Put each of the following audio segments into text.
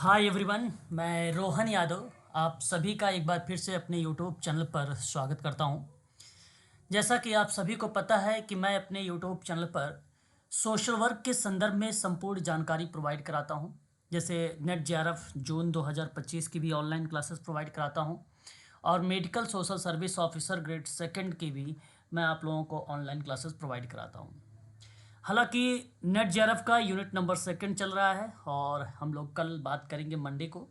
Hi everyone, मैं रोहन यादव आप सभी का एक बार फिर से अपने यूट्यूब चैनल पर स्वागत करता हूं। जैसा कि आप सभी को पता है कि मैं अपने यूट्यूब चैनल पर सोशल वर्क के संदर्भ में संपूर्ण जानकारी प्रोवाइड कराता हूं। जैसे नेट जेआरएफ जून 2025 की भी ऑनलाइन क्लासेस प्रोवाइड कराता हूं और medical social service officer grade second की भी मैं आप लोगों को ऑनलाइन क्लासेस प्रोवाइड कराता हूं। हालांकि नेट जेआरएफ का यूनिट नंबर सेकंड चल रहा है और हम लोग कल बात करेंगे मंडे को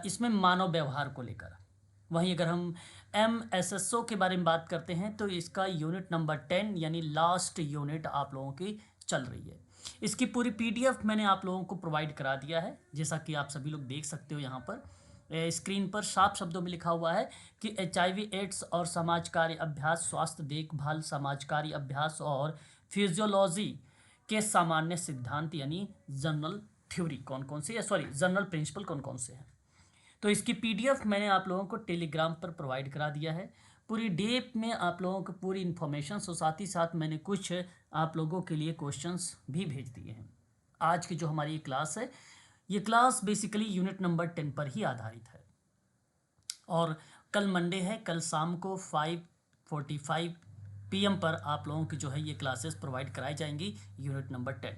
इसमें मानव व्यवहार को लेकर। वहीं अगर हम एमएसएसओ के बारे में बात करते हैं तो इसका यूनिट नंबर 10 यानी लास्ट यूनिट आप लोगों की चल रही है। इसकी पूरी पीडीएफ मैंने आप लोगों को प्रोवाइड करा दिया है, जैसा कि आप सभी लोग देख सकते हो। यहाँ पर स्क्रीन पर साफ शब्दों में लिखा हुआ है कि एचआईवी एड्स और समाज कार्य अभ्यास, स्वास्थ्य देखभाल, समाज कार्य अभ्यास और फिजियोलॉजी के सामान्य सिद्धांत यानी जनरल थ्योरी कौन कौन से, जनरल प्रिंसिपल कौन कौन से हैं। तो इसकी पीडीएफ मैंने आप लोगों को टेलीग्राम पर प्रोवाइड करा दिया है। पूरी डेप में आप लोगों को पूरी इन्फॉर्मेशन, सो साथ ही साथ मैंने कुछ आप लोगों के लिए क्वेश्चंस भी भेज दिए हैं। आज की जो हमारी ये क्लास है, ये क्लास बेसिकली यूनिट नंबर 10 पर ही आधारित है और कल मंडे है। कल शाम को 5:45 PM पर आप लोगों की जो है ये क्लासेस प्रोवाइड कराई जाएंगी यूनिट नंबर 10।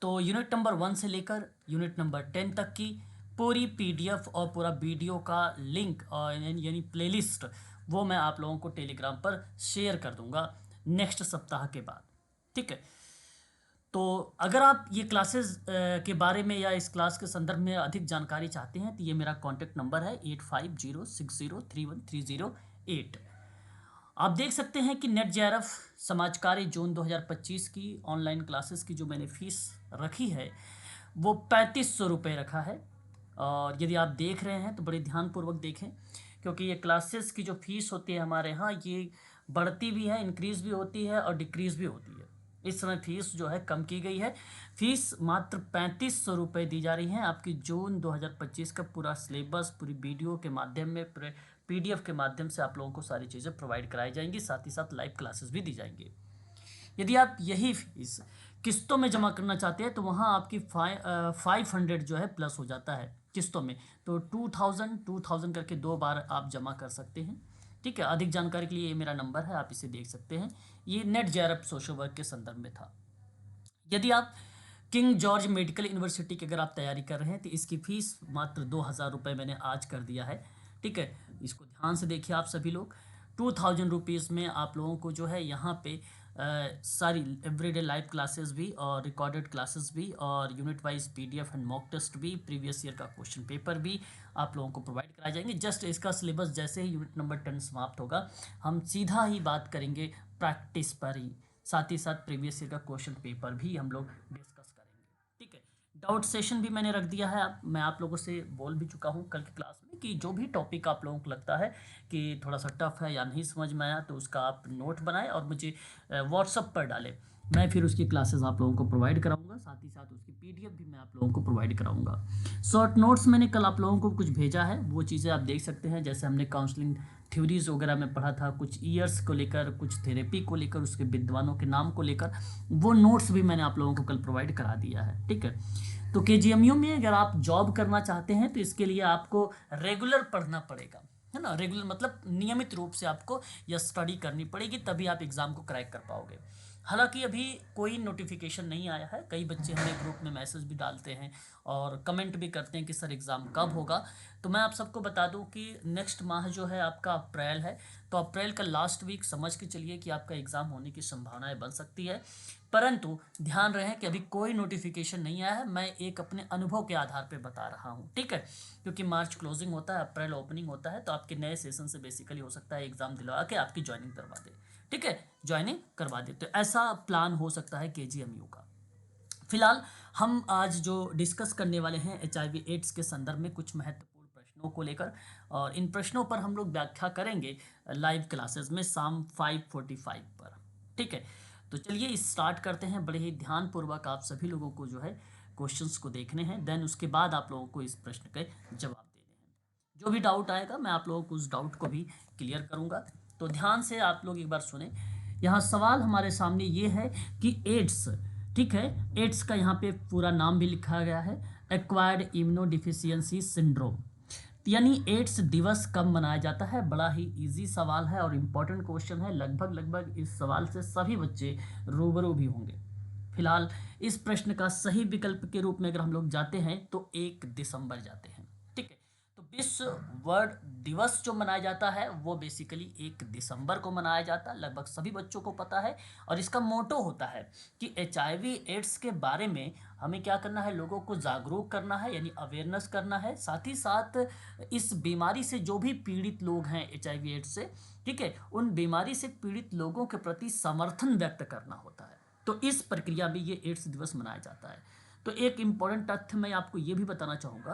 तो यूनिट नंबर 1 से लेकर यूनिट नंबर 10 तक की पूरी पीडीएफ और पूरा वीडियो का लिंक और यानी प्लेलिस्ट वो मैं आप लोगों को टेलीग्राम पर शेयर कर दूंगा नेक्स्ट सप्ताह के बाद। ठीक है, तो अगर आप ये क्लासेस के बारे में या इस क्लास के संदर्भ में अधिक जानकारी चाहते हैं तो ये मेरा कॉन्टैक्ट नंबर है 8506031308। आप देख सकते हैं कि नेट जेआरएफ समाज कार्य जून 2025 की ऑनलाइन क्लासेस की जो मैंने फीस रखी है वो 3500 रुपये रखा है। और यदि आप देख रहे हैं तो बड़े ध्यानपूर्वक देखें, क्योंकि ये क्लासेस की जो फीस होती है हमारे यहाँ ये बढ़ती भी है, इंक्रीज़ भी होती है और डिक्रीज़ भी होती है। इस समय फीस जो है कम की गई है। फीस मात्र 3500 रुपये दी जा रही है। आपकी जून 2025 का पूरा सिलेबस पूरी वीडियो के माध्यम में, पूरे पीडीएफ के माध्यम से आप लोगों को सारी चीज़ें प्रोवाइड कराई जाएंगी, साथ ही साथ लाइव क्लासेस भी दी जाएंगी। यदि आप यही फीस किस्तों में जमा करना चाहते हैं तो वहाँ आपकी 500 जो है प्लस हो जाता है किस्तों में। तो 2000 करके 2 बार आप जमा कर सकते हैं। ठीक है, अधिक जानकारी के लिए ये मेरा नंबर है, आप इसे देख सकते हैं। ये नेट जेआरएफ सोशल वर्क के संदर्भ में था। यदि आप किंग जॉर्ज मेडिकल यूनिवर्सिटी की अगर आप तैयारी कर रहे हैं तो इसकी फ़ीस मात्र 2000 रुपये मैंने आज कर दिया है। ठीक है, इसको ध्यान से देखिए आप सभी लोग। 2000 रुपीज़ में आप लोगों को जो है यहाँ पे सारी एवरीडे लाइव क्लासेस भी और रिकॉर्डेड क्लासेस भी और unit wise PDF and mock test भी, प्रीवियस ईयर का क्वेश्चन पेपर भी आप लोगों को प्रोवाइड कराए जाएंगे। जस्ट इसका सिलेबस जैसे ही यूनिट नंबर 10 समाप्त होगा हम सीधा ही बात करेंगे प्रैक्टिस पर ही, साथ ही साथ प्रीवियस ईयर का क्वेश्चन पेपर भी हम लोग डिस्कस करेंगे। ठीक है, डाउट सेशन भी मैंने रख दिया है। मैं आप लोगों से बोल भी चुका हूँ कल की क्लास में कि जो भी टॉपिक आप लोगों को लगता है कि थोड़ा सा टफ है या नहीं समझ में आया तो उसका आप नोट बनाएं और मुझे व्हाट्सअप पर डालें। मैं फिर उसकी क्लासेस आप लोगों को प्रोवाइड कराऊंगा, साथ ही साथ उसकी पीडीएफ भी मैं आप लोगों को प्रोवाइड कराऊंगा। शॉर्ट नोट्स मैंने कल आप लोगों को कुछ भेजा है, वो चीज़ें आप देख सकते हैं। जैसे हमने काउंसलिंग थ्योरीज वगैरह में पढ़ा था, कुछ ईयर्स को लेकर, कुछ थेरेपी को लेकर, उसके विद्वानों के नाम को लेकर, वो नोट्स भी मैंने आप लोगों को कल प्रोवाइड करा दिया है। ठीक है, तो केजीएमयू में अगर आप जॉब करना चाहते हैं तो इसके लिए आपको रेगुलर पढ़ना पड़ेगा, है ना। रेगुलर मतलब नियमित रूप से आपको यह स्टडी करनी पड़ेगी, तभी आप एग्ज़ाम को क्रैक कर पाओगे। हालांकि अभी कोई नोटिफिकेशन नहीं आया है। कई बच्चे हमें ग्रुप में मैसेज भी डालते हैं और कमेंट भी करते हैं कि सर एग्ज़ाम कब होगा। तो मैं आप सबको बता दूं कि नेक्स्ट माह जो है आपका अप्रैल है, तो अप्रैल का लास्ट वीक समझ के चलिए कि आपका एग्ज़ाम होने की संभावनाएं बन सकती है। परंतु ध्यान रहे कि अभी कोई नोटिफिकेशन नहीं आया है, मैं एक अपने अनुभव के आधार पर बता रहा हूँ। ठीक है, क्योंकि मार्च क्लोजिंग होता है, अप्रैल ओपनिंग होता है, तो आपके नए सेशन से बेसिकली हो सकता है एग्ज़ाम दिलवा के आपकी ज्वाइनिंग करवा दे। ठीक है, ज्वाइनिंग करवा दे, तो ऐसा प्लान हो सकता है केजीएमयू का। फिलहाल हम आज जो डिस्कस करने वाले हैं एचआईवी एड्स के संदर्भ में कुछ महत्वपूर्ण प्रश्नों को लेकर, और इन प्रश्नों पर हम लोग व्याख्या करेंगे लाइव क्लासेस में शाम 5:45 पर। ठीक है, तो चलिए स्टार्ट करते हैं। बड़े ही ध्यानपूर्वक आप सभी लोगों को जो है क्वेश्चंस को देखने हैं, देन उसके बाद आप लोगों को इस प्रश्न के जवाब देने हैं। जो भी डाउट आएगा मैं आप लोगों को उस डाउट को भी क्लियर करूंगा। तो ध्यान से आप लोग एक बार सुने। यहाँ सवाल हमारे सामने ये है कि एड्स, ठीक है, एड्स का यहाँ पे पूरा नाम भी लिखा गया है। Acquired immunodeficiency syndrome. यानी एड्स दिवस कब मनाया जाता है? बड़ा ही इजी सवाल है और इम्पोर्टेंट क्वेश्चन है। लगभग लगभग इस सवाल से सभी बच्चे रूबरू भी होंगे। फिलहाल इस प्रश्न का सही विकल्प के रूप में अगर हम लोग जाते हैं तो 1 दिसंबर जाते हैं। ठीक है, तो विश्व वर्ड दिवस जो मनाया जाता है वो बेसिकली 1 दिसंबर को मनाया जाता है, लगभग सभी बच्चों को पता है। और इसका मोटो होता है कि HIV एड्स के बारे में हमें क्या करना है, लोगों को जागरूक करना है, यानी अवेयरनेस करना है। साथ ही साथ इस बीमारी से जो भी पीड़ित लोग हैं HIV एड्स से, ठीक है, उन बीमारी से पीड़ित लोगों के प्रति समर्थन व्यक्त करना होता है। तो इस प्रक्रिया में ये एड्स दिवस मनाया जाता है। तो एक इम्पॉर्टेंट तथ्य मैं आपको ये भी बताना चाहूँगा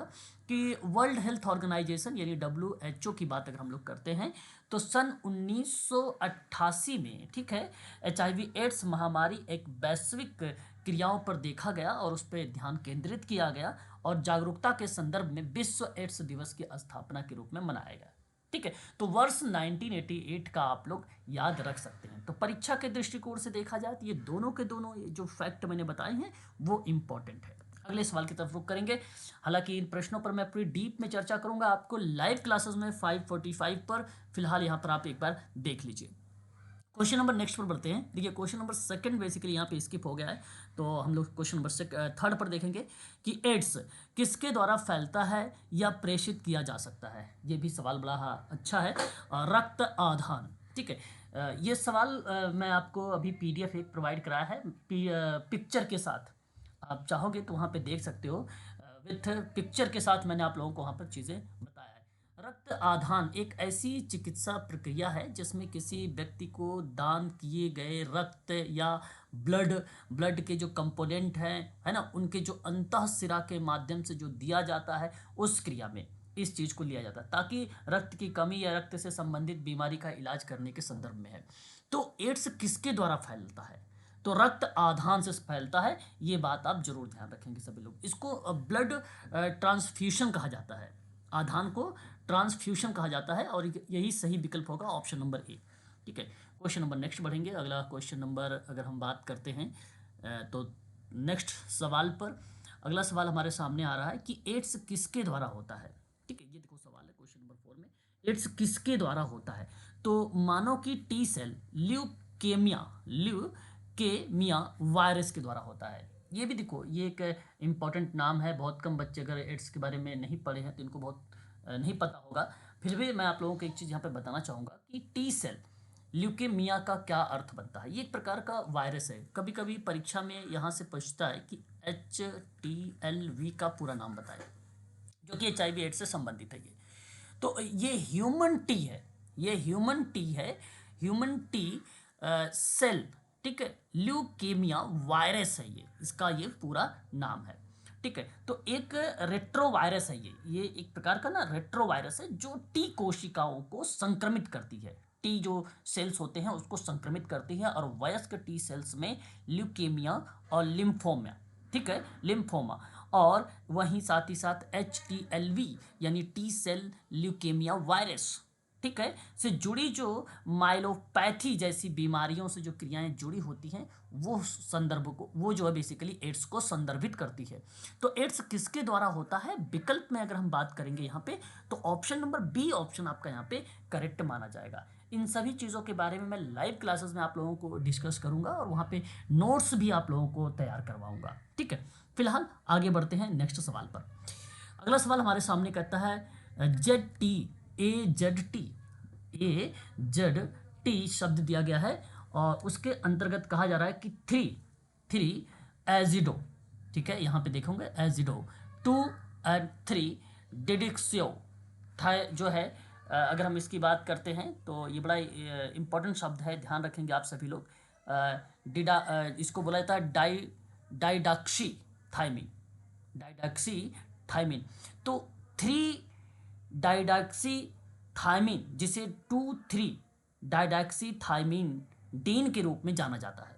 कि वर्ल्ड हेल्थ ऑर्गेनाइजेशन यानी WHO की बात अगर हम लोग करते हैं तो सन 1988 में, ठीक है, HIV एड्स महामारी एक वैश्विक क्रियाओं पर देखा गया और उस पर ध्यान केंद्रित किया गया और जागरूकता के संदर्भ में विश्व एड्स दिवस की स्थापना के रूप में मनाया गया। ठीक है, तो वर्ष 1988 का आप लोग याद रख सकते हैं। तो परीक्षा के दृष्टिकोण से देखा जाए तो ये दोनों के दोनों जो फैक्ट मैंने बताए हैं वो इम्पॉर्टेंट है। अगले सवाल की तरफ रुख करेंगे। हालांकि इन प्रश्नों पर मैं पूरी डीप में चर्चा करूंगा आपको लाइव क्लासेस में 5:45 पर। फिलहाल यहाँ पर आप एक बार देख लीजिए। क्वेश्चन नंबर नेक्स्ट पर बढ़ते हैं। देखिए क्वेश्चन नंबर सेकंड बेसिकली यहाँ पे स्किप हो गया है, तो हम लोग क्वेश्चन नंबर थर्ड पर देखेंगे कि एड्स किसके द्वारा फैलता है या प्रेषित किया जा सकता है। ये भी सवाल बड़ा अच्छा है। रक्त आधान, ठीक है, ये सवाल मैं आपको अभी PDF एक प्रोवाइड कराया है पिक्चर के साथ। आप चाहोगे तो वहाँ पे देख सकते हो, विथ पिक्चर के साथ मैंने आप लोगों को वहाँ पर चीज़ें बताया है। रक्त आधान एक ऐसी चिकित्सा प्रक्रिया है जिसमें किसी व्यक्ति को दान किए गए रक्त या ब्लड के जो कंपोनेंट हैं, है ना, उनके जो अंतःशिरा के माध्यम से जो दिया जाता है, उस क्रिया में इस चीज़ को लिया जाता है ताकि रक्त की कमी या रक्त से संबंधित बीमारी का इलाज करने के संदर्भ में है। तो एड्स किसके द्वारा फैलता है? तो रक्त आधान से फैलता है। ये बात आप जरूर ध्यान रखेंगे सभी लोग। इसको ब्लड ट्रांसफ्यूशन कहा जाता है। आधान को ट्रांसफ्यूशन कहा जाता है और यही सही विकल्प होगा, ऑप्शन नंबर ए। ठीक है, क्वेश्चन नंबर नेक्स्ट बढ़ेंगे। अगला क्वेश्चन नंबर अगर हम बात करते हैं तो नेक्स्ट सवाल पर अगला सवाल हमारे सामने आ रहा है कि एड्स किसके द्वारा होता है। ठीक है, ये देखो सवाल है क्वेश्चन नंबर 4 में, एड्स किसके द्वारा होता है। तो मानो कि T सेल ल्यूकेमिया वायरस के द्वारा होता है। ये भी देखो, ये एक इम्पॉर्टेंट नाम है। बहुत कम बच्चे अगर एड्स के बारे में नहीं पढ़े हैं तो इनको बहुत नहीं पता होगा। फिर भी मैं आप लोगों को एक चीज़ यहाँ पे बताना चाहूँगा कि T सेल ल्यूकेमिया का क्या अर्थ बनता है। ये एक प्रकार का वायरस है। कभी कभी परीक्षा में यहाँ से पूछता है कि HTLV का पूरा नाम बताए, जो कि HIV एड्स से संबंधित है। ये तो ये ह्यूमन टी है, ये ह्यूमन टी है, ह्यूमन टी सेल, ठीक है, ल्यूकेमिया वायरस है, ये इसका ये पूरा नाम है। ठीक है, तो एक रेट्रो वायरस है ये एक प्रकार का ना रेट्रो वायरस है जो टी कोशिकाओं को संक्रमित करती है। टी जो सेल्स होते हैं उसको संक्रमित करती है और वयस्क टी सेल्स में ल्यूकेमिया और लिम्फोमा, ठीक है, लिम्फोमा, और वहीं साथ ही साथ HTLV यानी टी सेल ल्यूकेमिया वायरस, ठीक है, से जुड़ी जो माइलोपैथी जैसी बीमारियों से जो क्रियाएं जुड़ी होती हैं वो संदर्भ को, वो जो है बेसिकली एड्स को संदर्भित करती है। तो एड्स किसके द्वारा होता है? विकल्प में अगर हम बात करेंगे यहाँ पे तो ऑप्शन नंबर बी ऑप्शन आपका यहाँ पे करेक्ट माना जाएगा। इन सभी चीज़ों के बारे में मैं लाइव क्लासेस में आप लोगों को डिस्कस करूंगा और वहाँ पे नोट्स भी आप लोगों को तैयार करवाऊंगा। ठीक है, फिलहाल आगे बढ़ते हैं नेक्स्ट सवाल पर। अगला सवाल हमारे सामने कहता है AZT शब्द दिया गया है और उसके अंतर्गत कहा जा रहा है कि थ्री एजिडो, ठीक है, यहाँ पे देखोगे एजिडो 2 and 3 डिडिक्सियो जो है। अगर हम इसकी बात करते हैं तो ये बड़ा इंपॉर्टेंट शब्द है, ध्यान रखेंगे आप सभी लोग। इसको बोला जाता है डाइडॉक्सी थाइमिन। तो 3 डाइडॉक्सी थाइमिन जिसे 2,3 डाइडॉक्सी थाइमिन डीन के रूप में जाना जाता है।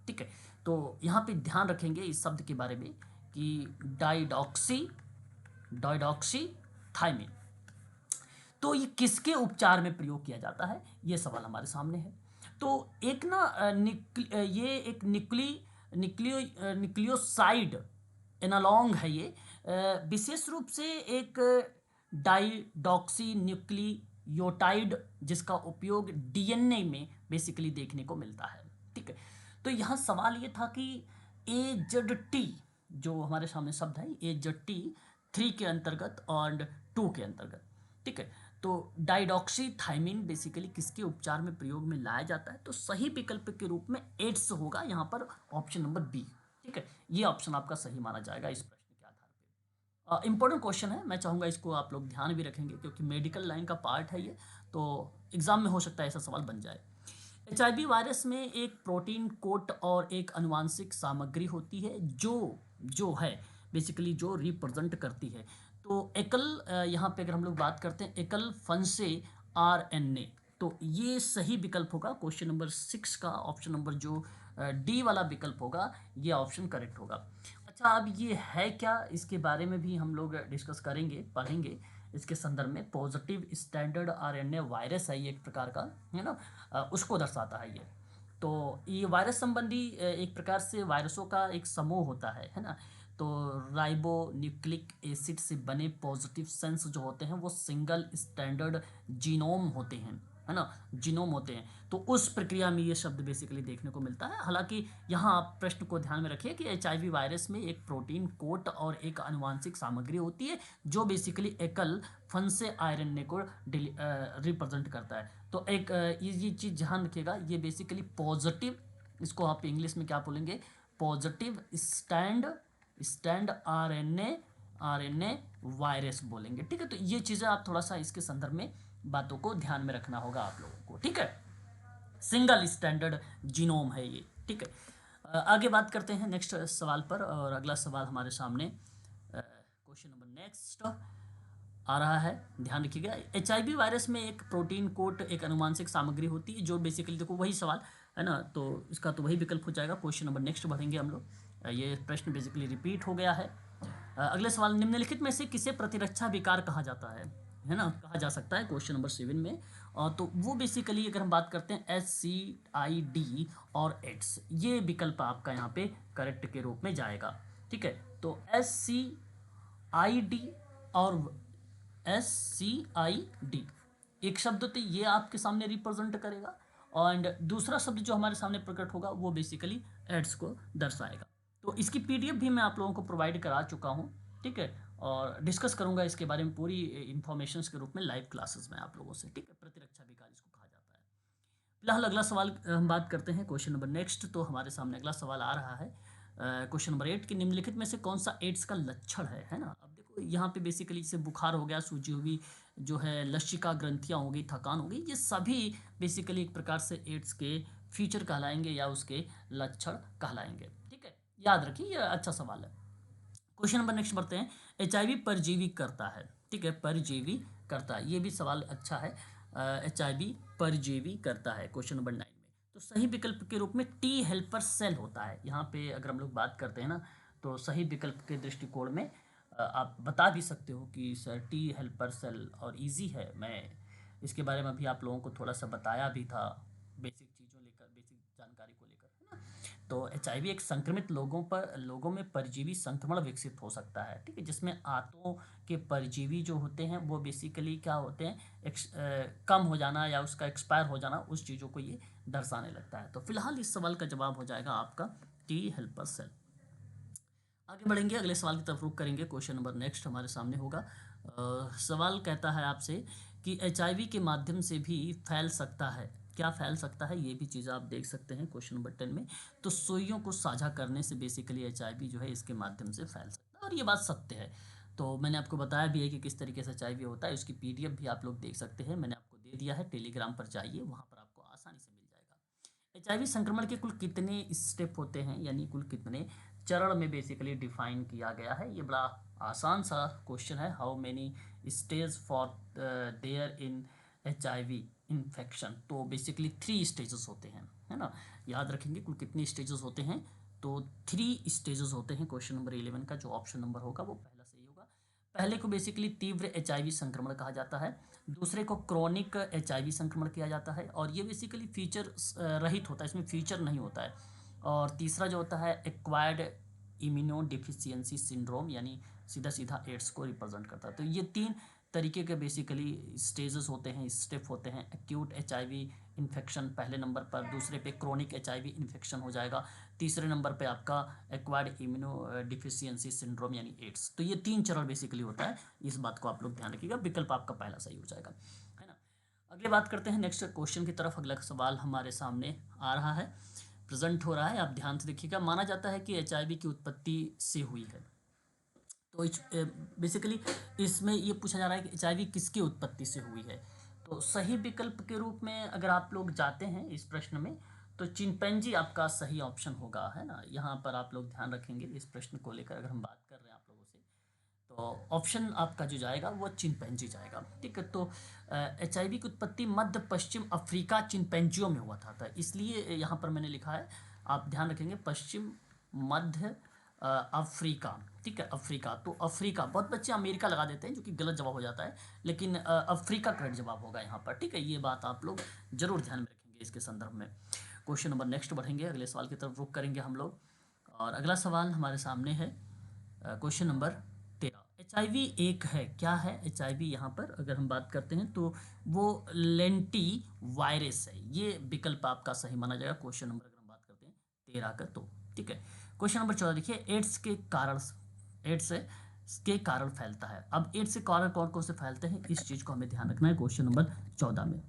ठीक है, तो यहाँ पे ध्यान रखेंगे इस शब्द के बारे में कि डाइडॉक्सी थाइमिन, तो ये किसके उपचार में प्रयोग किया जाता है, ये सवाल हमारे सामने है। तो एक ना ये एक न्यूक्लियोसाइड एनालॉन्ग है ये, विशेष रूप से एक डाइडॉक्सी न्यूक्लियोटाइड जिसका उपयोग डीएनए में बेसिकली देखने को मिलता है। ठीक है, तो यहाँ सवाल ये था कि AZT जो हमारे सामने शब्द है AZT 3 के अंतर्गत और 2 के अंतर्गत। ठीक है, तो डाइडॉक्सीथाइमिन बेसिकली किसके उपचार में प्रयोग में लाया जाता है, तो सही विकल्प के रूप में एड्स होगा यहाँ पर ऑप्शन नंबर बी। ठीक है, ये ऑप्शन आपका सही माना जाएगा इस प्रश्न के आधार पे। इंपॉर्टेंट क्वेश्चन है, मैं चाहूँगा इसको आप लोग ध्यान भी रखेंगे क्योंकि मेडिकल लाइन का पार्ट है ये, तो एग्जाम में हो सकता है ऐसा सवाल बन जाए। HIV वायरस में एक प्रोटीन कोट और एक अनुवांशिक सामग्री होती है जो है बेसिकली जो रिप्रेजेंट करती है। तो एकल यहाँ पे अगर हम लोग बात करते हैं एकल फंसे RNA, तो ये सही विकल्प होगा क्वेश्चन नंबर 6 का ऑप्शन नंबर जो डी वाला विकल्प होगा, ये ऑप्शन करेक्ट होगा। अच्छा, अब ये है क्या, इसके बारे में भी हम लोग डिस्कस करेंगे, पढ़ेंगे इसके संदर्भ में। पॉजिटिव स्टैंडर्ड RNA वायरस है ये एक प्रकार का, है ना, उसको दर्शाता है ये। तो ये वायरस संबंधी एक प्रकार से वायरसों का एक समूह होता है ना। तो राइबो न्यूक्लिक एसिड से बने पॉजिटिव सेंस जो होते हैं वो सिंगल स्टैंडर्ड जीनोम होते हैं, है ना, जीनोम होते हैं। तो उस प्रक्रिया में ये शब्द बेसिकली देखने को मिलता है। हालांकि यहाँ आप प्रश्न को ध्यान में रखिए कि HIV वायरस में एक प्रोटीन कोट और एक आनुवांशिक सामग्री होती है जो बेसिकली एकल फंसे RNA को रिप्रेजेंट करता है। तो एक ये चीज़ ध्यान रखिएगा, ये बेसिकली पॉजिटिव, इसको आप इंग्लिश में क्या बोलेंगे, पॉजिटिव स्टैंड RNA वायरस बोलेंगे। ठीक है, तो ये चीज़ें आप थोड़ा सा इसके संदर्भ में बातों को ध्यान में रखना होगा आप लोगों को। ठीक है, सिंगल स्टैंडर्ड जीनोम है ये। ठीक है, आगे बात करते हैं नेक्स्ट सवाल पर, और अगला सवाल हमारे सामने क्वेश्चन नंबर नेक्स्ट आ रहा है, ध्यान रखिएगा। HIV वायरस में एक प्रोटीन कोट एक अनुवांशिक सामग्री होती है जो बेसिकली, देखो वही सवाल है ना, तो इसका तो वही विकल्प हो जाएगा। क्वेश्चन नंबर नेक्स्ट बढ़ेंगे हम लोग, ये प्रश्न बेसिकली रिपीट हो गया है। अगले सवाल, निम्नलिखित में से किसे प्रतिरक्षा विकार कहा जाता है ना, कहा जा सकता है क्वेश्चन नंबर 7 में। तो वो बेसिकली अगर हम बात करते हैं SCID और एड्स, ये विकल्प आपका यहाँ पे करेक्ट के रूप में जाएगा। ठीक है, तो SCID और SCID एक शब्द तो ये आपके सामने रिप्रेजेंट करेगा, और दूसरा शब्द जो हमारे सामने प्रकट होगा वो बेसिकली एड्स को दर्शाएगा। तो इसकी PDF भी मैं आप लोगों को प्रोवाइड करा चुका हूँ। ठीक है, और डिस्कस करूंगा इसके बारे में पूरी इंफॉर्मेशन के रूप में लाइव क्लासेस में आप लोगों से। ठीक है, प्रतिरक्षा विकार इसको कहा जाता है। फिलहाल अगला सवाल हम बात करते हैं क्वेश्चन नंबर नेक्स्ट। तो हमारे सामने अगला सवाल आ रहा है क्वेश्चन नंबर 8 कि निम्नलिखित में से कौन सा एड्स का लक्षण है ना। अब देखो यहाँ पे बेसिकली जैसे बुखार हो गया, सूजी हुई जो है, लसिका ग्रंथियाँ हो गई, थकान हो गई, ये सभी बेसिकली एक प्रकार से एड्स के फीचर कहलाएंगे या उसके लक्षण कहलाएंगे। ठीक है, याद रखिए, ये अच्छा सवाल है। क्वेश्चन नंबर नेक्स्ट बढ़ते हैं। HIV परजीवी करता है, ठीक है, परजीवी करता है, ये भी सवाल अच्छा है। HIV परजीवी करता है क्वेश्चन नंबर 9 में। तो सही विकल्प के रूप में T हेल्पर सेल होता है। यहाँ पे अगर हम लोग बात करते हैं ना, तो सही विकल्प के दृष्टिकोण में आप बता भी सकते हो कि सर T हेल्पर सेल, और ईजी है, मैं इसके बारे में भी आप लोगों को थोड़ा सा बताया भी था, बेसिक चीज़ों लेकर, बेसिक जानकारी को लेकर, है ना। तो HIV एक संक्रमित लोगों में परजीवी संक्रमण विकसित हो सकता है। ठीक है, जिसमें आंतों के परजीवी जो होते हैं वो बेसिकली क्या होते हैं, कम हो जाना या उसका एक्सपायर हो जाना, उस चीज़ों को ये दर्शाने लगता है। तो फिलहाल इस सवाल का जवाब हो जाएगा आपका T हेल्पर सेल। आगे बढ़ेंगे, अगले सवाल की तरफ रुख करेंगे। क्वेश्चन नंबर नेक्स्ट हमारे सामने होगा। सवाल कहता है आपसे कि HIV के माध्यम से भी फैल सकता है, क्या फैल सकता है, ये भी चीज़ आप देख सकते हैं क्वेश्चन नंबर 10 में। तो सुइयों को साझा करने से बेसिकली HIV जो है इसके माध्यम से फैल सकता है, और ये बात सत्य है। तो मैंने आपको बताया भी है कि किस तरीके से HIV होता है, उसकी PDF भी आप लोग देख सकते हैं, मैंने आपको दे दिया है, टेलीग्राम पर जाइए, वहाँ पर आपको आसानी से मिल जाएगा। HIV संक्रमण के कुल कितने स्टेप होते हैं, यानी कुल कितने चरण में बेसिकली डिफाइन किया गया है। ये बड़ा आसान सा क्वेश्चन है, how many stage for there in HIV infection. तो बेसिकली 3 स्टेजेस होते हैं, है ना, याद रखेंगे कुल कितने स्टेजेस होते हैं, तो 3 स्टेजेस होते हैं। क्वेश्चन नंबर 11 का जो ऑप्शन नंबर होगा वो पहला सही होगा। पहले को बेसिकली तीव्र HIV संक्रमण कहा जाता है, दूसरे को क्रोनिक HIV संक्रमण किया जाता है, और ये बेसिकली फीचर रहित होता है, इसमें फीचर नहीं होता है। और तीसरा जो होता है एक्वायर्ड इम्यूनो डिफिशियंसी सिंड्रोम, यानी सीधा सीधा एड्स को रिप्रेजेंट करता है। तो ये 3 तरीके के बेसिकली स्टेजेस होते हैं, स्टेप होते हैं। एक्यूट एचआईवी इन्फेक्शन पहले नंबर पर, दूसरे पे क्रोनिक एचआईवी इन्फेक्शन हो जाएगा, तीसरे नंबर पे आपका एक्वायर्ड इम्यूनो डिफिशियंसी सिंड्रोम यानी एड्स। तो ये 3 चरण बेसिकली होता है, इस बात को आप लोग ध्यान रखिएगा। विकल्प आपका पहला सही हो जाएगा, है ना। अगले बात करते हैं नेक्स्ट क्वेश्चन की तरफ। अगला सवाल हमारे सामने आ रहा है, प्रेजेंट हो रहा है, आप ध्यान से देखिएगा। माना जाता है कि एचआईवी की उत्पत्ति से हुई है। तो बेसिकली इसमें ये पूछा जा रहा है कि एचआईवी किसकी उत्पत्ति से हुई है। तो सही विकल्प के रूप में अगर आप लोग जाते हैं इस प्रश्न में, तो चिंपैंजी आपका सही ऑप्शन होगा, है ना। यहाँ पर आप लोग ध्यान रखेंगे इस प्रश्न को लेकर, अगर हम बात कर रहे हैं आप लोगों से, तो ऑप्शन आपका जो जाएगा वो चिंपैंजी जाएगा, ठीक है। तो एचआईवी की उत्पत्ति मध्य पश्चिम अफ्रीका चिंपैंजियों में हुआ था, इसलिए यहाँ पर मैंने लिखा है, आप ध्यान रखेंगे, पश्चिम मध्य अफ्रीका, ठीक है, अफ्रीका। तो अफ्रीका, बहुत बच्चे अमेरिका लगा देते हैं जो कि गलत जवाब हो जाता है, लेकिन अफ्रीका करेक्ट जवाब होगा यहाँ पर, ठीक है। ये बात आप लोग जरूर ध्यान में रखेंगे इसके संदर्भ में। क्वेश्चन नंबर नेक्स्ट बढ़ेंगे, अगले सवाल की तरफ रुख करेंगे हम लोग। और अगला सवाल हमारे सामने है क्वेश्चन नंबर 13। एचआईवी एक है, क्या है एचआईवी? यहाँ पर अगर हम बात करते हैं तो वो लेंटी वायरस है, ये विकल्प आपका सही माना जाएगा। क्वेश्चन नंबर अगर हम बात करते हैं 13 का, तो ठीक है। क्वेश्चन नंबर 14 देखिए, एड्स के कारण फैलता है। अब एड्स के कारण कौन कौन से फैलते हैं, इस चीज को हमें ध्यान रखना है क्वेश्चन नंबर 14 में,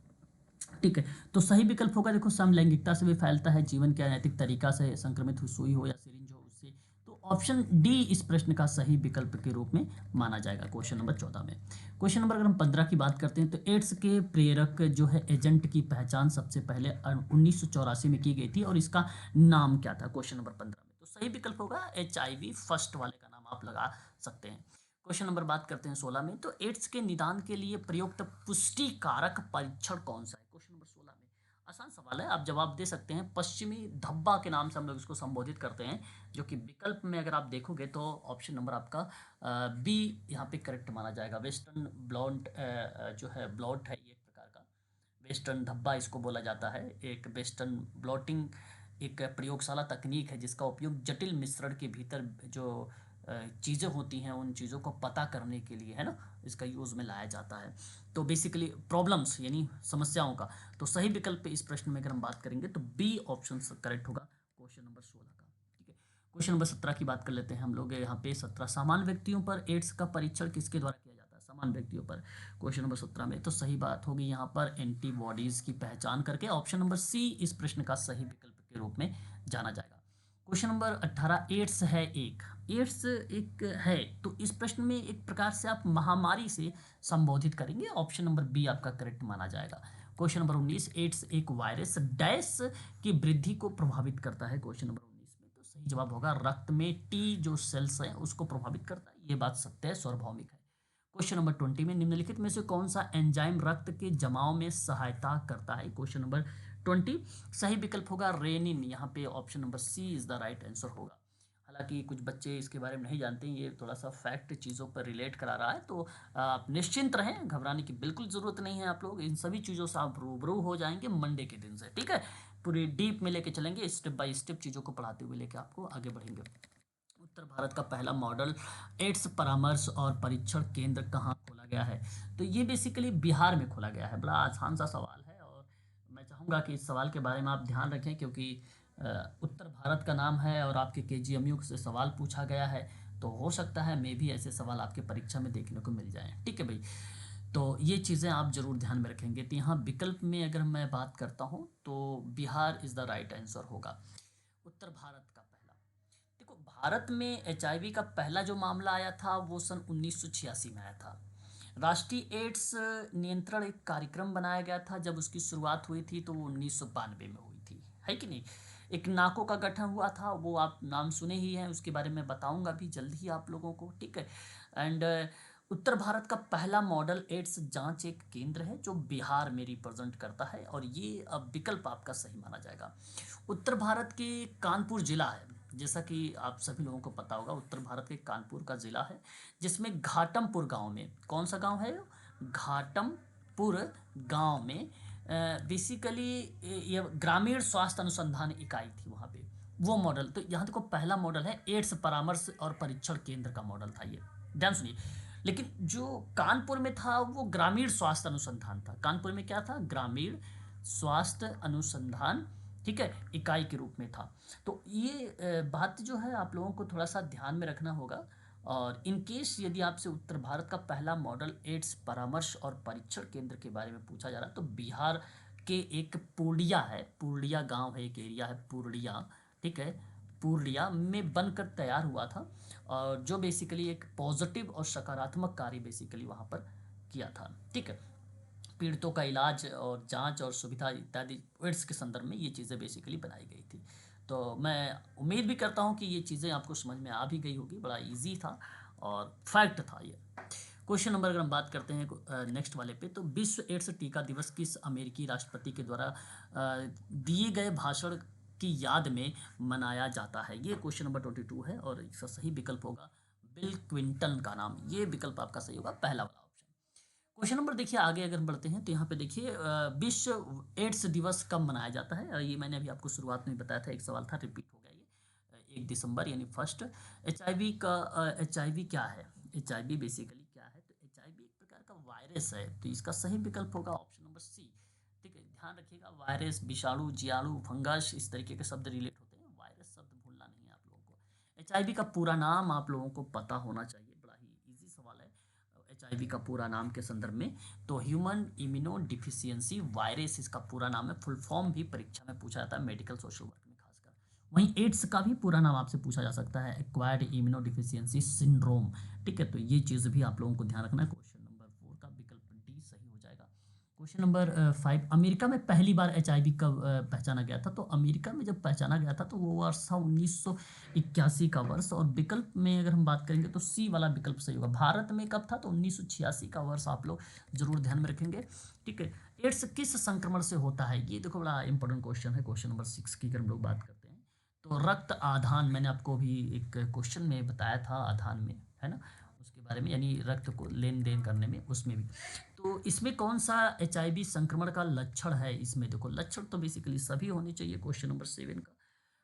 ठीक है। तो सही विकल्प होगा, देखो, समलैंगिकता से भी फैलता है, जीवन के अनैतिक तरीका से संक्रमित हुई सुई हो या सिरिंज हो उससे। तो ऑप्शन डी इस प्रश्न का सही विकल्प के रूप में माना जाएगा क्वेश्चन नंबर 14 में। क्वेश्चन नंबर अगर हम 15 की बात करते हैं, तो एड्स के प्रेरक जो है एजेंट की पहचान सबसे पहले 1984 में की गई थी, और इसका नाम क्या था, क्वेश्चन नंबर 15 में। तो सही विकल्प होगा एचआईवी फर्स्ट वाले का नाम आप लगा सकते हैं। क्वेश्चन नंबर बात करते हैं 16 में, तो एड्स के निदान के लिए प्रयुक्त पुष्टि कारक परीक्षण कौन सा है, क्वेश्चन नंबर 16 में। आसान सवाल है, आप जवाब दे सकते हैं। पश्चिमी धब्बा के नाम से हम लोग इसको संबोधित करते हैं, जो कि विकल्प में अगर आप देखोगे तो ऑप्शन नंबर आपका बी यहाँ पे करेक्ट माना जाएगा। वेस्टर्न ब्लॉट जो है, ब्लॉट है ये एक प्रकार का, वेस्टर्न धब्बा इसको बोला जाता है। एक वेस्टर्न ब्लॉटिंग एक प्रयोगशाला तकनीक है जिसका उपयोग जटिल मिश्रण के भीतर जो चीज़ें होती हैं उन चीज़ों को पता करने के लिए, है ना, इसका यूज़ में लाया जाता है। तो बेसिकली प्रॉब्लम्स यानी समस्याओं का। तो सही विकल्प इस प्रश्न में अगर हम बात करेंगे तो बी ऑप्शन करेक्ट होगा क्वेश्चन नंबर 16 का, ठीक है। क्वेश्चन नंबर 17 की बात कर लेते हैं हम लोग यहाँ पे। 17, सामान्य व्यक्तियों पर एड्स का परीक्षण किसके द्वारा किया जाता है, सामान्य व्यक्तियों पर, क्वेश्चन नंबर 17 में। तो सही बात होगी यहाँ पर एंटीबॉडीज की पहचान करके, ऑप्शन नंबर सी इस प्रश्न का सही विकल्प के रूप में जाना जाएगा। क्वेश्चन नंबर 18, एड्स है एक, एड्स एक है, तो इस प्रश्न में एक प्रकार से आप महामारी से संबोधित करेंगे, ऑप्शन नंबर बी आपका करेक्ट माना जाएगा। क्वेश्चन नंबर 19, एड्स एक वायरस डैश की वृद्धि को प्रभावित करता है, क्वेश्चन नंबर 19 में। तो सही जवाब होगा रक्त में टी जो सेल्स हैं उसको प्रभावित करता है, ये बात सत्य है, सार्वभौमिक है। क्वेश्चन नंबर 20 में, निम्नलिखित में से कौन सा एंजाइम रक्त के जमाव में सहायता करता है, क्वेश्चन नंबर 20। सही विकल्प होगा रेनिन, यहाँ पे option number C is the right answer होगा। हालांकि कुछ बच्चे इसके बारे में नहीं जानते हैं, ये थोड़ा सा फैक्ट चीज़ों पर रिलेट करा रहा है, तो आप निश्चिंत रहें, घबराने की बिल्कुल ज़रूरत नहीं है। आप लोग इन सभी चीज़ों से आप रूबरू हो जाएंगे मंडे के दिन से, ठीक है। पूरी डीप में लेके चलेंगे, स्टेप बाय स्टेप चीज़ों को पढ़ाते हुए लेके आपको आगे बढ़ेंगे। उत्तर भारत का पहला मॉडल एड्स परामर्श और परीक्षण केंद्र कहाँ खोला गया है, तो ये बेसिकली बिहार में खोला गया है। बड़ा आसान सा सवाल है, और मैं चाहूँगा कि इस सवाल के बारे में आप ध्यान रखें, क्योंकि उत्तर भारत का नाम है और आपके केजीएमयू से सवाल पूछा गया है, तो हो सकता है मे भी ऐसे सवाल आपके परीक्षा में देखने को मिल जाएँ, ठीक है भाई। तो ये चीज़ें आप ज़रूर ध्यान में रखेंगे। तो यहाँ विकल्प में अगर मैं बात करता हूँ तो Bihar is the right answer होगा, उत्तर भारत का पहला। देखो, भारत में एचआईवी का पहला जो मामला आया था वो सन 1986 में आया था। राष्ट्रीय एड्स नियंत्रण एक कार्यक्रम बनाया गया था, जब उसकी शुरुआत हुई थी तो वो 1992 में हुई थी, है कि नहीं। एक नाको का गठन हुआ था, वो आप नाम सुने ही हैं, उसके बारे में बताऊंगा भी जल्द ही आप लोगों को, ठीक है। एंड उत्तर भारत का पहला मॉडल एड्स जांच एक केंद्र है जो बिहार में रिप्रेजेंट करता है, और ये अब विकल्प आपका सही माना जाएगा। उत्तर भारत के कानपुर जिला है, जैसा कि आप सभी लोगों को पता होगा, उत्तर भारत के कानपुर का जिला है, जिसमें घाटमपुर गांव में, कौन सा गांव है, घाटमपुर गांव में बेसिकली ये ग्रामीण स्वास्थ्य अनुसंधान इकाई थी वहाँ पे, वो मॉडल। तो यहाँ देखो पहला मॉडल है एड्स परामर्श और परीक्षण केंद्र का मॉडल था ये, ध्यान सुनिए। लेकिन जो कानपुर में था वो ग्रामीण स्वास्थ्य अनुसंधान था। कानपुर में क्या था? ग्रामीण स्वास्थ्य अनुसंधान, ठीक है, इकाई के रूप में था। तो ये बात जो है आप लोगों को थोड़ा सा ध्यान में रखना होगा। और इन केस यदि आपसे उत्तर भारत का पहला मॉडल एड्स परामर्श और परीक्षण केंद्र के बारे में पूछा जा रहा है, तो बिहार के एक पूर्णिया है, पूर्णिया गांव है, एक एरिया है पूर्णिया, ठीक है, पूर्णिया में बनकर तैयार हुआ था। और जो बेसिकली एक पॉजिटिव और सकारात्मक कार्य बेसिकली वहाँ पर किया था, ठीक है। पीड़ितों का इलाज और जांच और सुविधा इत्यादि एड्स के संदर्भ में ये चीज़ें बेसिकली बनाई गई थी। तो मैं उम्मीद भी करता हूँ कि ये चीज़ें आपको समझ में आ भी गई होगी। बड़ा इजी था और फैक्ट था ये। क्वेश्चन नंबर अगर हम बात करते हैं नेक्स्ट वाले पे, तो विश्व एड्स टीका दिवस किस अमेरिकी राष्ट्रपति के द्वारा दिए गए भाषण की याद में मनाया जाता है? ये क्वेश्चन नंबर 22 है और इसका सही विकल्प होगा बिल क्विंटन का नाम। ये विकल्प आपका सही होगा, पहला वाला ऑप्शन। क्वेश्चन नंबर देखिए आगे अगर हम बढ़ते हैं तो यहाँ पे देखिए विश्व एड्स दिवस कब मनाया जाता है? ये मैंने अभी आपको शुरुआत में बताया था, एक सवाल था, रिपीट हो गया ये। 1 दिसंबर यानी फर्स्ट। एचआईवी का एचआईवी क्या है? एचआईवी बेसिकली क्या है? तो एचआईवी एक प्रकार का वायरस है, तो इसका सही विकल्प होगा ऑप्शन नंबर सी। ठीक है, ध्यान रखिएगा, वायरस, विषाणु, जीवाणु, फंगस, इस तरीके के शब्द रिलेट होते हैं, वायरस शब्द भूलना नहीं है आप लोगों को। एचआईवी का पूरा नाम आप लोगों को पता होना चाहिए, बड़ा ही इजी सवाल है। एचआईवी का पूरा नाम के संदर्भ में तो ह्यूमन इम्यूनो डिफिशियंसी वायरस इसका पूरा नाम है। फुल फॉर्म भी परीक्षा में पूछा जाता है, मेडिकल सोशल वर्क में खासकर। वहीं एड्स का भी पूरा नाम आपसे पूछा जा सकता है, एक्वायर्ड इम्यूनो डिफिशियंसी सिंड्रोम। ठीक है, तो ये चीज़ भी आप लोगों को ध्यान रखना है। क्वेश्चन नंबर 4 का विकल्प डी सही हो जाएगा। क्वेश्चन नंबर 5, अमेरिका में पहली बार एचआईवी कब पहचाना गया था? तो अमेरिका में जब पहचाना गया था तो वो वर्ष था 1981 का वर्ष। और विकल्प में अगर हम बात करेंगे तो सी वाला विकल्प सही होगा। भारत में कब था? तो 1986 का वर्ष आप लोग जरूर ध्यान में रखेंगे, ठीक है। एड्स किस संक्रमण से होता है? ये देखो बड़ा इंपॉर्टेंट क्वेश्चन है। क्वेश्चन नंबर 6 की अगर हम लोग बात करते हैं तो रक्त आधान, मैंने आपको अभी एक क्वेश्चन में बताया था आधान में, है ना, उसके बारे में, यानी रक्त को लेन देन करने में, उसमें भी। तो इसमें कौन सा एचआईवी संक्रमण का लक्षण है? इसमें देखो लक्षण तो बेसिकली सभी होने चाहिए, क्वेश्चन नंबर 7 का,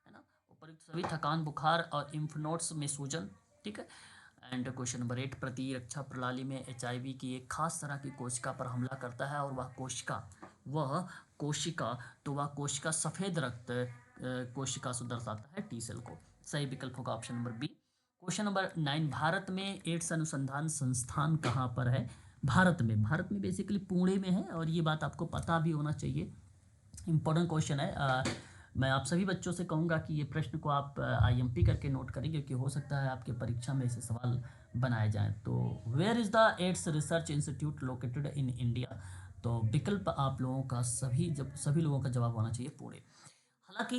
है ना, उपयुक्त सभी, थकान, बुखार और इम्फ नोड्स में सूजन, ठीक है। एंड क्वेश्चन नंबर 8, प्रतिरक्षा प्रणाली में एचआईवी की एक खास तरह की कोशिका पर हमला करता है और वह कोशिका सफेद रक्त कोशिका से दर्शाता है, टी सेल को। सही विकल्प होगा option number B. Question number 9, भारत में एड्स अनुसंधान संस्थान कहाँ पर है? भारत में बेसिकली पुणे में है, और ये बात आपको पता भी होना चाहिए, इंपॉर्टेंट क्वेश्चन है। मैं आप सभी बच्चों से कहूँगा कि ये प्रश्न को आप आईएमपी करके नोट करें, क्योंकि हो सकता है आपके परीक्षा में ऐसे सवाल बनाए जाएं। तो where is the AIDS research institute located in India? तो विकल्प आप लोगों का सभी लोगों का जवाब होना चाहिए पुणे। हालांकि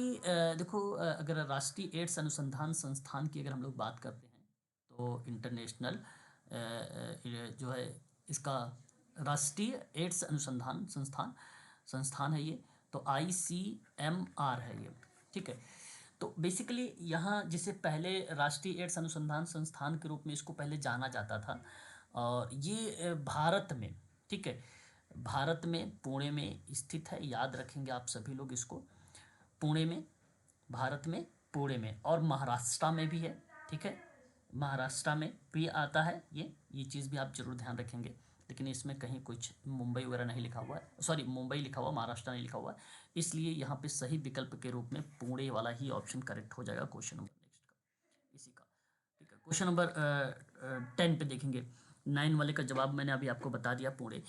देखो, अगर राष्ट्रीय एड्स अनुसंधान संस्थान की अगर हम लोग बात करते हैं तो इंटरनेशनल जो है इसका राष्ट्रीय एड्स अनुसंधान संस्थान है ये, तो ICMR है ये, ठीक है। तो बेसिकली यहाँ जिसे पहले राष्ट्रीय एड्स अनुसंधान संस्थान के रूप में इसको पहले जाना जाता था, और ये भारत में, ठीक है, भारत में पुणे में स्थित है, याद रखेंगे आप सभी लोग इसको। पुणे में, भारत में पुणे में, और महाराष्ट्र में भी है, ठीक है, महाराष्ट्र में भी आता है ये चीज़ भी आप जरूर ध्यान रखेंगे। लेकिन इसमें कहीं कुछ मुंबई वगैरह नहीं लिखा हुआ है, सॉरी मुंबई लिखा हुआ, महाराष्ट्र नहीं लिखा हुआ है, इसलिए यहाँ पे सही विकल्प के रूप में पुणे वाला ही ऑप्शन करेक्ट हो जाएगा क्वेश्चन नंबर नेक्स्ट का, इसी का, ठीक है। क्वेश्चन नंबर 10 पे देखेंगे, 9 वाले का जवाब मैंने अभी आपको बता दिया, पुणे।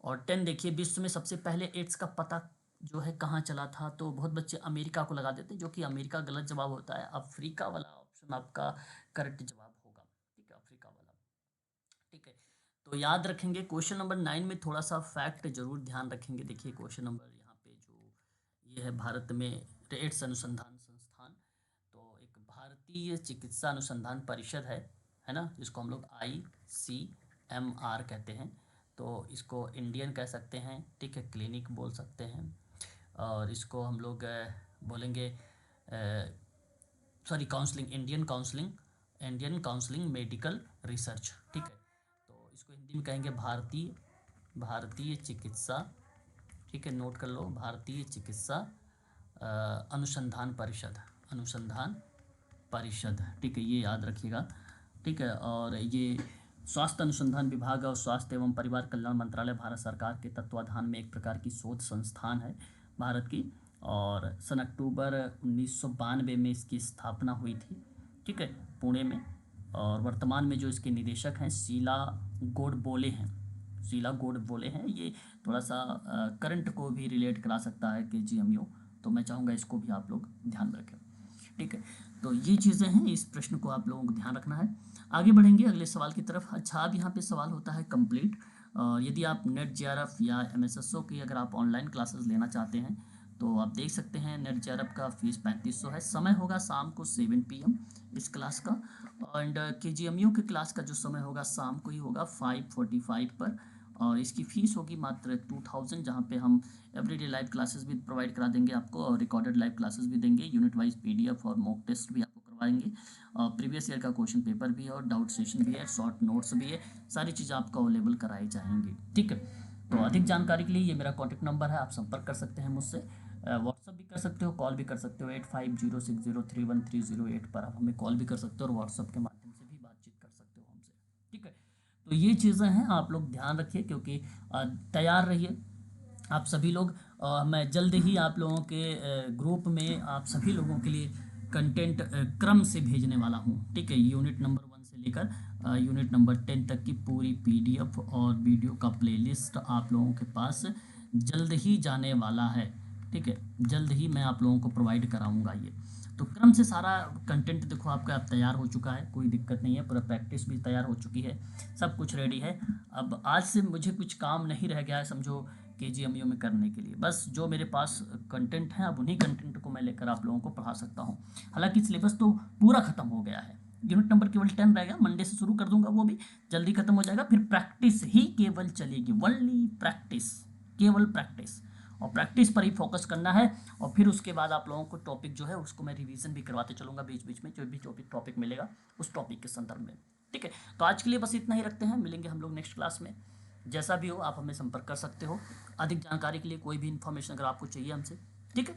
और 10 देखिए, विश्व में सबसे पहले एड्स का पता जो है कहाँ चला था? तो बहुत बच्चे अमेरिका को लगा देते हैं, जो कि अमेरिका गलत जवाब होता है। अफ्रीका वाला ऑप्शन आपका करेक्ट जवाब होगा, ठीक है, अफ्रीका वाला, ठीक है। तो याद रखेंगे क्वेश्चन नंबर 9 में थोड़ा सा फैक्ट जरूर ध्यान रखेंगे। देखिए क्वेश्चन नंबर यहाँ पे जो ये है, भारत में एड्स अनुसंधान संस्थान, तो एक भारतीय चिकित्सा अनुसंधान परिषद है ना, जिसको हम लोग ICMR कहते हैं। तो इसको इंडियन कह सकते हैं, ठीक है, क्लिनिक बोल सकते हैं, और इसको हम लोग बोलेंगे sorry counselling, Indian counselling medical research, ठीक है। तो इसको हिंदी में कहेंगे भारतीय चिकित्सा, ठीक है, नोट कर लो, भारतीय चिकित्सा अनुसंधान परिषद, ठीक है, ये याद रखिएगा। ठीक है। और ये स्वास्थ्य अनुसंधान विभाग और स्वास्थ्य एवं परिवार कल्याण मंत्रालय भारत सरकार के तत्वाधान में एक प्रकार की शोध संस्थान है भारत की। और सन अक्टूबर 1992 में इसकी स्थापना हुई थी, ठीक है, पुणे में। और वर्तमान में जो इसके निदेशक हैं शीला गोडबोले हैं, शीला गोडबोले हैं। ये थोड़ा सा करंट को भी रिलेट करा सकता है KGMU, तो मैं चाहूँगा इसको भी आप लोग ध्यान में रखें, ठीक है। तो ये चीज़ें हैं, इस प्रश्न को आप लोगों को ध्यान रखना है। आगे बढ़ेंगे अगले सवाल की तरफ। अच्छा, अब यहाँ पे सवाल होता है कंप्लीट। यदि आप नेट JRF या MSSO की अगर आप ऑनलाइन क्लासेस लेना चाहते हैं तो आप देख सकते हैं नेट JRF का फीस 3500 है। समय होगा शाम को 7 PM इस क्लास का। एंड KGMU की क्लास का जो समय होगा शाम को ही होगा 5:45 पर। और इसकी फ़ीस होगी मात्र 2000, जहाँ पे हम एवरीडे लाइव क्लासेस भी प्रोवाइड करा देंगे आपको और रिकॉर्डेड लाइव क्लासेस भी देंगे, यूनिट वाइज PDF और मॉक टेस्ट भी आपको करवाएंगे। प्रीवियस ईयर का क्वेश्चन पेपर भी है और डाउट सेशन भी है, शॉर्ट नोट्स भी है, सारी चीज़ें आपको अवेलेबल कराई जाएंगी, ठीक है। तो अधिक जानकारी के लिए ये मेरा कॉन्टैक्ट नंबर है, आप संपर्क कर सकते हैं मुझसे। व्हाट्सअप भी कर सकते हो, कॉल भी कर सकते हो। 8506031308 पर आप हमें कॉल भी कर सकते हो और व्हाट्सअप के माध्यम से भी बातचीत कर सकते हो हमसे, ठीक है। तो ये चीज़ें हैं, आप लोग ध्यान रखिए, क्योंकि तैयार रहिए आप सभी लोग। मैं जल्द ही आप लोगों के ग्रुप में आप सभी लोगों के लिए कंटेंट क्रम से भेजने वाला हूँ, ठीक है। यूनिट नंबर 1 से लेकर यूनिट नंबर 10 तक की पूरी PDF और वीडियो का प्लेलिस्ट आप लोगों के पास जल्द ही जाने वाला है, ठीक है। जल्द ही मैं आप लोगों को प्रोवाइड कराऊंगा ये। तो क्रम से सारा कंटेंट देखो आपका अब तैयार हो चुका है, कोई दिक्कत नहीं है, पूरा प्रैक्टिस भी तैयार हो चुकी है, सब कुछ रेडी है। अब आज से मुझे कुछ काम नहीं रह गया है समझो KGMU में करने के लिए। बस जो मेरे पास कंटेंट है अब उन्हीं कंटेंट को मैं लेकर आप लोगों को पढ़ा सकता हूँ। हालांकि सिलेबस तो पूरा खत्म हो गया है, यूनिट नंबर केवल 10 रह गया, मंडे से शुरू कर दूंगा, वो भी जल्दी खत्म हो जाएगा। फिर प्रैक्टिस ही केवल चलेगी, ओनली प्रैक्टिस, केवल प्रैक्टिस, और प्रैक्टिस पर ही फोकस करना है। और फिर उसके बाद आप लोगों को टॉपिक जो है उसको मैं रिवीजन भी करवाते चलूँगा बीच बीच में, जो भी टॉपिक मिलेगा उस टॉपिक के संदर्भ में, ठीक है। तो आज के लिए बस इतना ही रखते हैं, मिलेंगे हम लोग नेक्स्ट क्लास में। जैसा भी हो आप हमें संपर्क कर सकते हो, अधिक जानकारी के लिए कोई भी इन्फॉर्मेशन अगर आपको चाहिए हमसे, ठीक है।